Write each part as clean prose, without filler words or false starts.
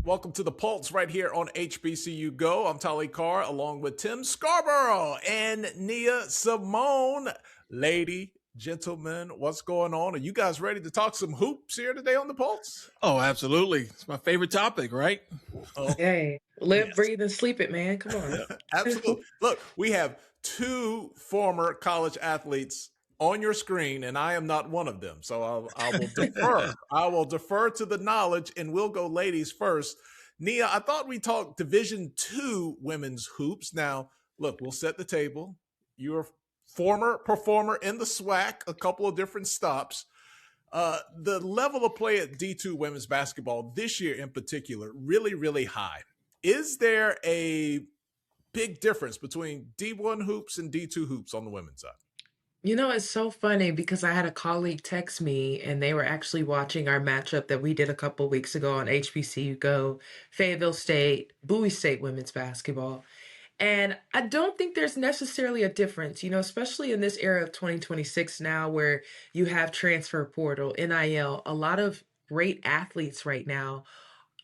Welcome to the Pulse right here on HBCU Go. I'm Tolly Carr along with Tim Scarborough and Nia Symone. Lady, gentlemen, what's going on? Are you guys ready to talk some hoops here today on the Pulse? Oh, absolutely. It's my favorite topic, right? Oh, Hey, live, yes. breathe, and sleep it, man. Come on. Absolutely. Look, we have two former college athletes on your screen, and I am not one of them. So I will defer. I will defer to the knowledge, and we'll go ladies first. Nia, I thought we talked Division II women's hoops. Now, look, we'll set the table. You're a former performer in the SWAC, a couple of different stops. The level of play at D2 women's basketball this year in particular, really, really high. Is there a big difference between D1 hoops and D2 hoops on the women's side? You know, it's so funny because I had a colleague text me and they were actually watching our matchup that we did a couple weeks ago on HBCU Go, Fayetteville State, Bowie State women's basketball. And I don't think there's necessarily a difference, you know, especially in this era of 2026 now where you have transfer portal, NIL, a lot of great athletes right now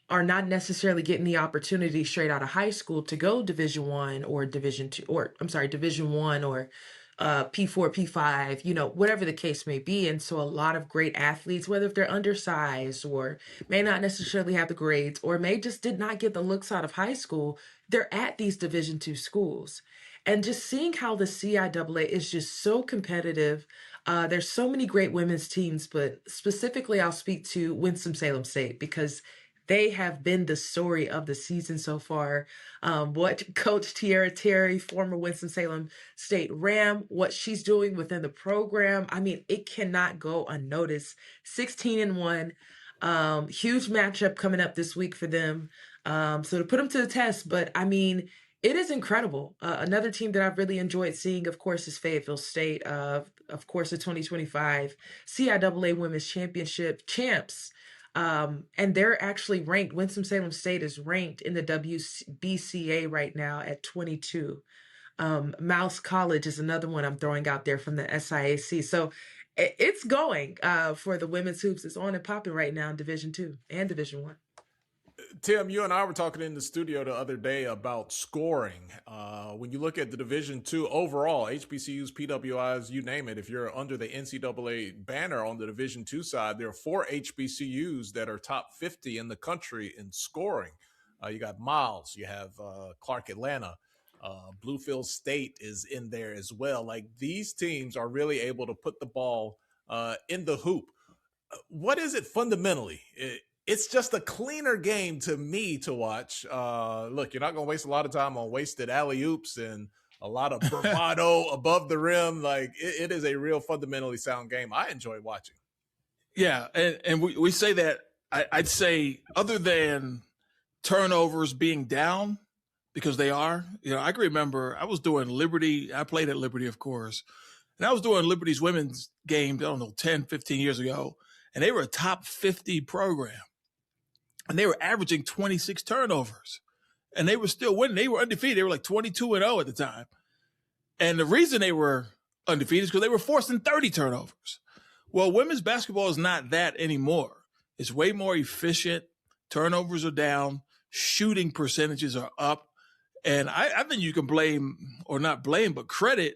are not necessarily getting the opportunity straight out of high school to go Division 1 or Division 2, or I'm sorry, Division 1 or P4, P5, you know, whatever the case may be. And so a lot of great athletes, whether if they're undersized or may not necessarily have the grades or may just did not get the looks out of high school, they're at these Division 2 schools. And just seeing how the CIAA is just so competitive. There's so many great women's teams, but specifically I'll speak to Winston-Salem State because they have been the story of the season so far. What Coach Tierra Terry, former Winston-Salem State Ram, what she's doing within the program, I mean, it cannot go unnoticed. 16-1, huge matchup coming up this week for them. So to put them to the test, but I mean, it is incredible. Another team that I've really enjoyed seeing, of course, is Fayetteville State. Of course, the 2025 CIAA Women's Championship champs. And they're actually ranked, Winston-Salem State is ranked in the WBCA right now at 22. Mouse College is another one I'm throwing out there from the SIAC. So it's going for the women's hoops. It's on and popping right now in Division 2 and Division 1. Tim, you and I were talking in the studio the other day about scoring. When you look at the Division II overall, HBCUs, PWIs, you name it, if you're under the NCAA banner on the Division II side, there are 4 HBCUs that are top 50 in the country in scoring. You got Miles, you have Clark Atlanta, Bluefield State is in there as well. Like these teams are really able to put the ball in the hoop. What is it fundamentally? It's just a cleaner game to me to watch. Look, you're not going to waste a lot of time on wasted alley-oops and a lot of bravado above the rim. Like it is a real fundamentally sound game. I enjoy watching. Yeah, and we say that, I'd say other than turnovers being down, because they are, you know, I can remember I was doing Liberty. I played at Liberty, of course. And I was doing Liberty's women's game, I don't know, 10, 15 years ago. And they were a top 50 program. And they were averaging 26 turnovers. And they were still winning. They were undefeated. They were like 22-0 at the time. And the reason they were undefeated is because they were forcing 30 turnovers. Well, women's basketball is not that anymore. It's way more efficient. Turnovers are down. Shooting percentages are up. And I think you can blame, or not blame, but credit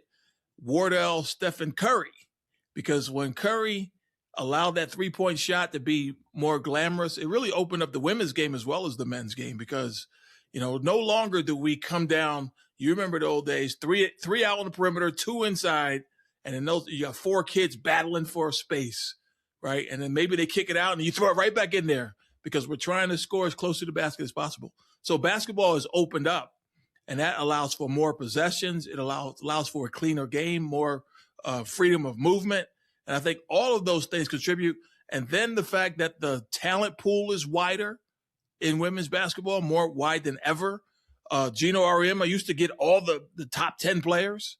Wardell, Stephen Curry. Because when Curry allowed that three-point shot to be more glamorous, it really opened up the women's game as well as the men's game because, you know, no longer do we come down. You remember the old days, three out on the perimeter, 2 inside, and then you got 4 kids battling for a space, right? And then maybe they kick it out and you throw it right back in there because we're trying to score as close to the basket as possible. So basketball is opened up, and that allows for more possessions. It allows for a cleaner game, more freedom of movement. And I think all of those things contribute. And then the fact that the talent pool is wider in women's basketball, more wide than ever. Gino Auriemma used to get all the top 10 players.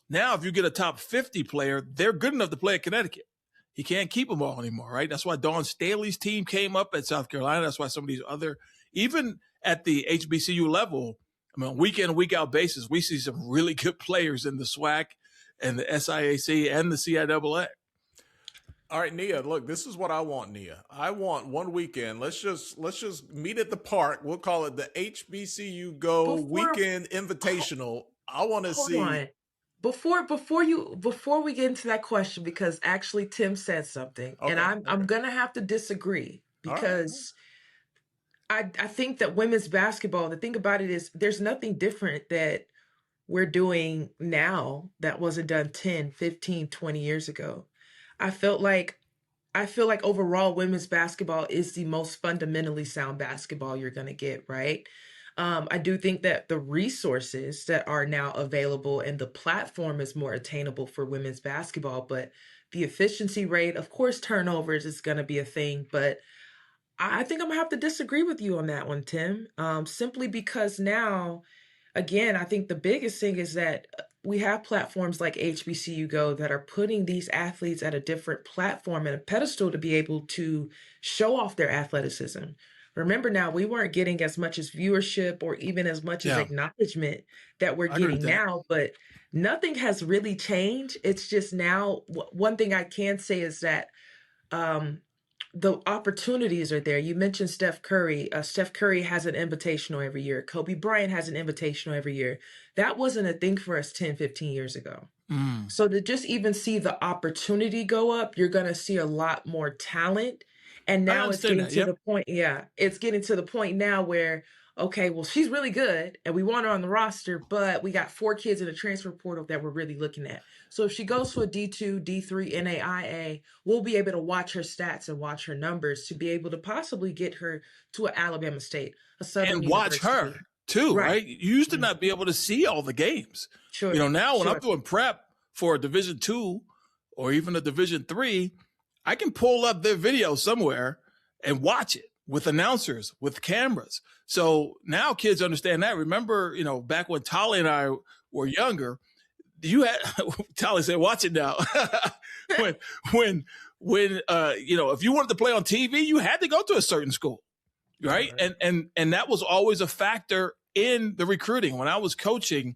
Now, if you get a top 50 player, they're good enough to play at Connecticut. He can't keep them all anymore, right? That's why Dawn Staley's team came up at South Carolina. That's why some of these other, even at the HBCU level, I mean, week in, week out basis, we see some really good players in the SWAC and the SIAC and the CIAA. All right, Nia, look, this is what I want, Nia. I want one weekend. Let's just meet at the park. We'll call it the HBCU Go Before, Weekend ho- Invitational. I want to hold see. on. Before we get into that question, because actually Tim said something, and Okay, I'm okay. gonna have to disagree All right. because I think that women's basketball, the thing about it is there's nothing different that we're doing now that wasn't done 10, 15, 20 years ago. I felt like I feel like overall women's basketball is the most fundamentally sound basketball you're going to get, right? I do think that the resources that are now available and the platform is more attainable for women's basketball, but the efficiency rate, of course, turnovers is going to be a thing, but I think I'm gonna have to disagree with you on that one, Tim. Simply because now, again, I think the biggest thing is that we have platforms like HBCU Go that are putting these athletes at a different platform and a pedestal to be able to show off their athleticism. Remember now, we weren't getting as much as viewership or even as much as Yeah, acknowledgement that we're I agree with getting that. now, but nothing has really changed. It's just now, one thing I can say is that um, the opportunities are there. You mentioned Steph Curry. Steph Curry has an invitational every year. Kobe Bryant has an invitational every year. That wasn't a thing for us 10, 15 years ago. Mm. So to just even see the opportunity go up, you're going to see a lot more talent. And I now it's understand getting that. to Yep. the point, yeah, it's getting to the point now where, okay, well, she's really good and we want her on the roster, but we got 4 kids in the transfer portal that we're really looking at. So if she goes to a D2, D3, NAIA, we'll be able to watch her stats and watch her numbers to be able to possibly get her to an Alabama State, a Southern And watch her University. too, Right. right? You used to Mm. not be able to see all the games. Sure. Now when I'm Sure. doing prep for a Division II or even a Division III, I can pull up their video somewhere and watch it with announcers, with cameras. So now kids understand that. Remember, back when Tolly and I were younger, you had Tolly said, "Watch it now." when if you wanted to play on TV, you had to go to a certain school, right? Right. And that was always a factor in the recruiting. When I was coaching,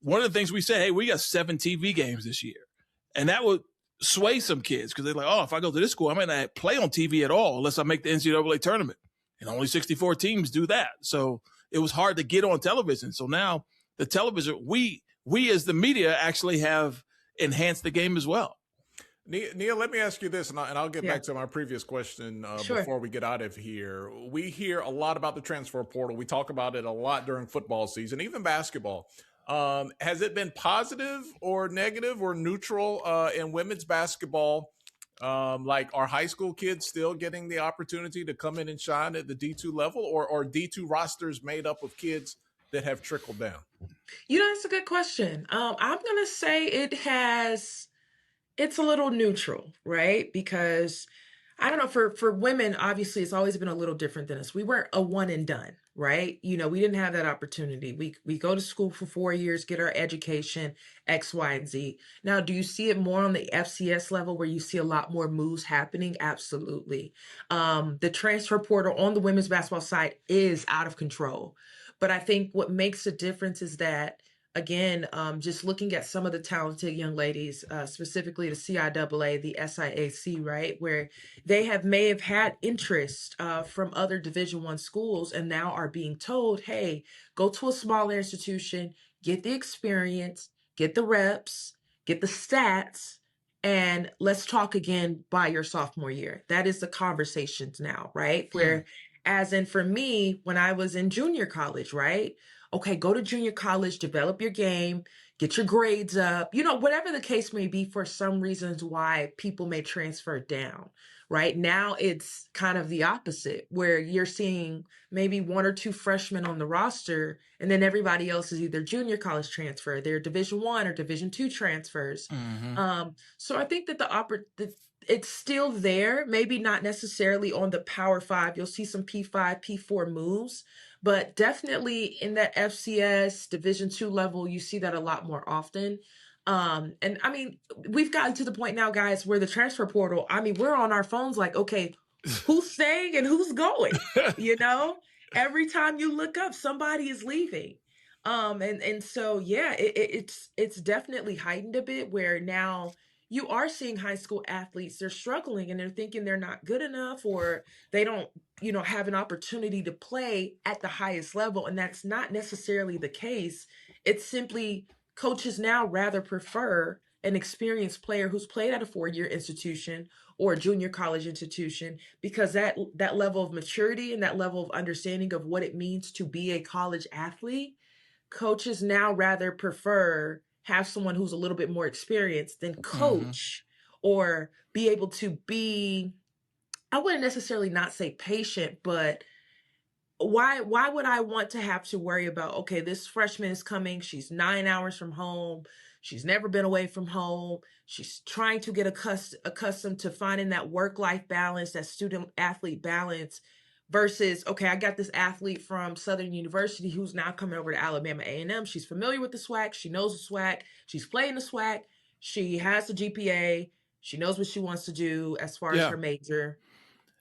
one of the things we said, hey, we got 7 TV games this year. And that would sway some kids because they're like, oh, if I go to this school, I might not play on TV at all unless I make the NCAA tournament. And only 64 teams do that. So it was hard to get on television. So now the television, we as the media actually have enhanced the game as well. Nia, let me ask you this, and I'll get Yeah. back to my previous question Sure. before we get out of here. We hear a lot about the transfer portal. We talk about it a lot during football season, even basketball. Has it been positive or negative or neutral in women's basketball? Like, are high school kids still getting the opportunity to come in and shine at the D2 level, or D2 rosters made up of kids that have trickled down? That's a good question. I'm gonna say it's a little neutral, right? Because I don't know, for women, obviously it's always been a little different than us. We weren't a one and done, right? We didn't have that opportunity. We go to school for 4 years, get our education, X, Y, and Z. Now, do you see it more on the FCS level where you see a lot more moves happening? Absolutely. The transfer portal on the women's basketball side is out of control. But I think what makes a difference is that again, just looking at some of the talented young ladies, specifically the CIAA, the SIAC, right, where they may have had interest from other Division I schools and now are being told, hey, go to a smaller institution, get the experience, get the reps, get the stats, and let's talk again by your sophomore year. That is the conversations now, right? Where, as in for me, when I was in junior college, right? Okay, go to junior college, develop your game, get your grades up, whatever the case may be for some reasons why people may transfer down. Right now, it's kind of the opposite, where you're seeing maybe 1 or 2 freshmen on the roster, and then everybody else is either junior college transfer, they're Division I or Division II transfers. Mm-hmm. So I think that it's still there, maybe not necessarily on the Power 5. You'll see some P5, P4 moves, but definitely in that FCS Division II level, you see that a lot more often. And I mean, we've gotten to the point now, guys, where the transfer portal, I mean, we're on our phones like, okay, who's staying and who's going? Every time you look up, somebody is leaving. And so yeah, it's definitely heightened a bit where now you are seeing high school athletes, they're struggling and they're thinking they're not good enough, or they don't, have an opportunity to play at the highest level. And that's not necessarily the case. It's simply coaches now rather prefer an experienced player who's played at a 4-year institution or a junior college institution, because that level of maturity and that level of understanding of what it means to be a college athlete, coaches now rather prefer have someone who's a little bit more experienced than coach or be able to be, I wouldn't necessarily not say patient, but why would I want to have to worry about, okay, this freshman is coming, she's 9 hours from home, she's never been away from home, she's trying to get accustomed to finding that work-life balance, that student-athlete balance, versus, okay, I got this athlete from Southern University who's now coming over to Alabama A&M. She's familiar with the SWAC, she knows the SWAC, she's playing the SWAC, she has the GPA, she knows what she wants to do as far as her major.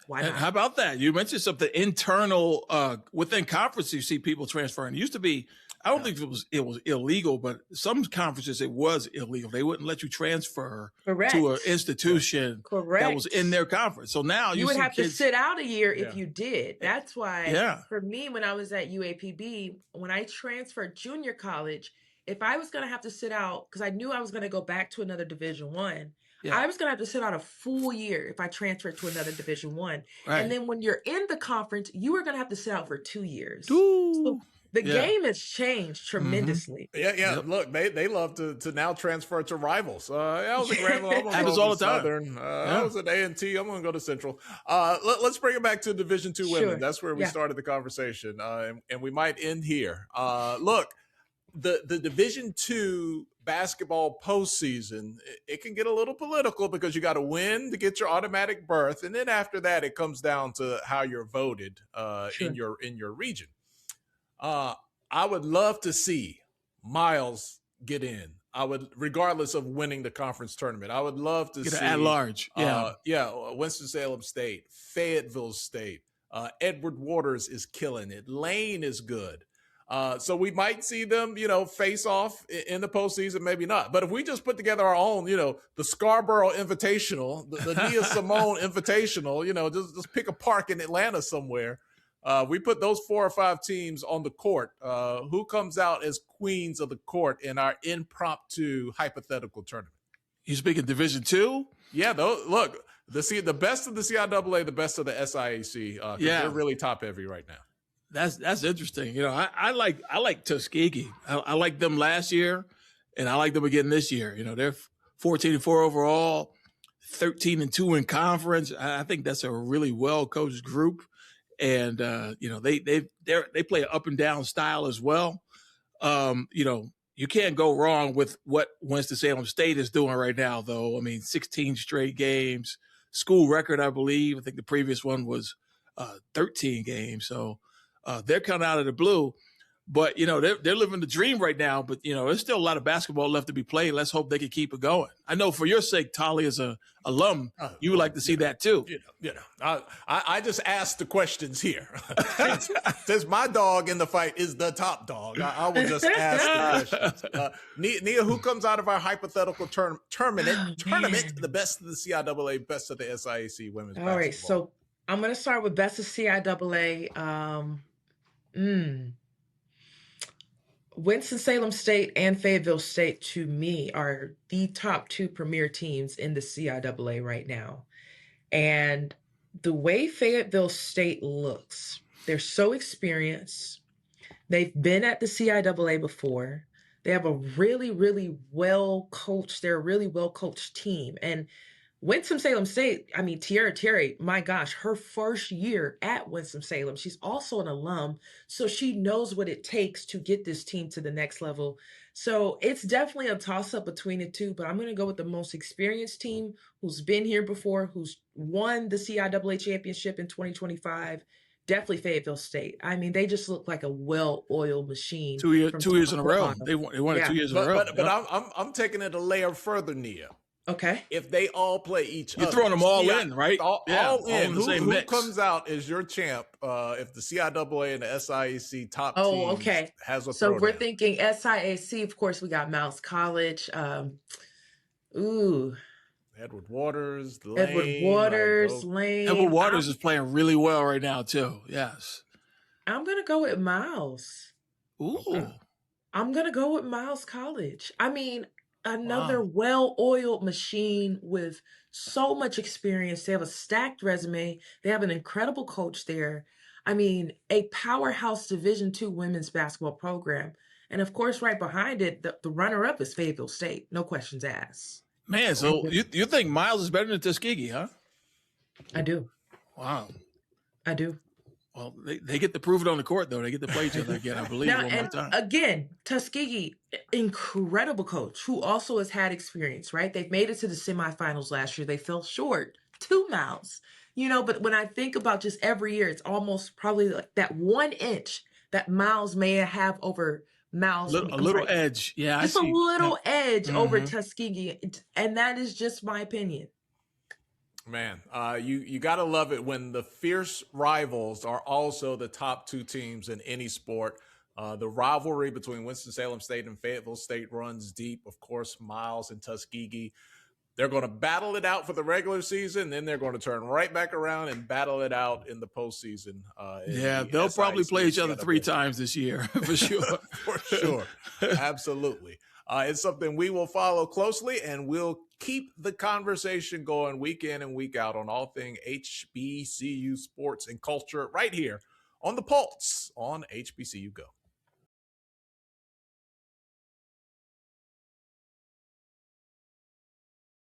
Why not? How about that? You mentioned something internal within conference. You see people transferring. It used to be, I don't think it was illegal, but some conferences it was illegal. They wouldn't let you transfer to an institution that was in their conference. So now you would have to sit out a year if you did. That's why for me, when I was at UAPB, when I transferred junior college, if I was going to have to sit out, because I knew I was going to go back to another Division I, I was going to have to sit out a full year if I transferred to another Division I. Right. And then when you're in the conference, you are going to have to sit out for 2 years. So the game has changed tremendously. Look, they love to now transfer to rivals. I was at Grambling. I'm happens all the time. Southern. I was at A&T. I'm going to go to Central. Let's bring it back to Division II women. That's where we started the conversation, and we might end here. Look, the Division II basketball postseason, it can get a little political because you got to win to get your automatic berth, and then after that, it comes down to how you're voted in your region. I would love to see Miles get in. I would, regardless of winning the conference tournament, I would love to see at large. Winston-Salem State, Fayetteville State, Edward Waters is killing it. Lane is good. So we might see them, face off in the postseason, maybe not. But if we just put together our own, the Scarborough Invitational, the Nia Symone Invitational, just pick a park in Atlanta somewhere. We put those 4 or 5 teams on the court. Who comes out as queens of the court in our impromptu hypothetical tournament? You speaking Division II? Yeah, look, the best of the CIAA, the best of the SIAC. They're really top heavy right now. That's interesting. I like Tuskegee. I liked them last year, and I like them again this year. They're 14-4 overall, 13-2 in conference. I think that's a really well coached group, and they play an up and down style as well. You can't go wrong with what Winston-Salem State is doing right now, though. I mean, 16 straight games, school record, I believe. I think the previous one was 13 games. So. They're coming out of the blue, but they're living the dream right now. But there's still a lot of basketball left to be played. Let's hope they can keep it going. I know for your sake, Tolly, as a alum, you would like to see that too. I just asked the questions here. Since my dog in the fight is the top dog, I will just ask the questions. Nia, who comes out of our hypothetical tournament? The best of the CIAA, best of the SIAC women's basketball. All right, so I'm going to start with best of CIAA. Winston-Salem State and Fayetteville State, to me, are the top 2 premier teams in the CIAA right now. And the way Fayetteville State looks, they're so experienced. They've been at the CIAA before. They have a really, really well-coached, they're a really well-coached team. And Winston-Salem State, I mean, Tierra Terry, my gosh, her first year at Winston-Salem, she's also an alum, so she knows what it takes to get this team to the next level. So it's definitely a toss-up between the two, but I'm going to go with the most experienced team who's been here before, who's won the CIAA championship in 2025. Definitely Fayetteville State. I mean, they just look like a well-oiled machine. 2 years in a row. They won it 2 years in a row. But I'm taking it a layer further, Nia. Okay. If they all play each other. You're throwing them all in, right? All in. Who comes out as your champ if the CIAA and the SIAC top teams has a So we're thinking SIAC, of course, we got Mouse College. Edward Waters, Edward Lane, like Waters, those. Edward Lane. Waters is playing really well right now too. Yes. I'm gonna go with Miles. Ooh. Okay. I'm gonna go with Miles College. I mean, another Wow. well-oiled machine with so much experience. They have a stacked resume. They have an incredible coach there. I mean, a powerhouse Division II women's basketball program. And of course, right behind it, the runner-up is Fayetteville State. No questions asked. Man, so you think Miles is better than Tuskegee, huh? I do. Wow. I do. Well, they get to prove it on the court, though. They get to play each other again, I believe, Now, one more and time. again, Tuskegee, incredible coach who also has had experience, right? They've made it to the semifinals last year. They fell short 2 miles, but when I think about just every year, it's almost probably like that 1 inch that Miles may have over Miles. A little edge. Yeah, just I a see. little edge over Mhm. Tuskegee. And that is just my opinion. Man, you gotta love it when the fierce rivals are also the top two teams in any sport. The rivalry between Winston-Salem State and Fayetteville State runs deep. Of course, Miles and Tuskegee, they're going to battle it out for the regular season, then they're going to turn right back around and battle it out in the postseason. Yeah, they'll probably play each other 3 times this year, for sure. For sure. Absolutely. It's something we will follow closely, and we'll keep the conversation going week in and week out on all things HBCU sports and culture right here on The Pulse on HBCU Go.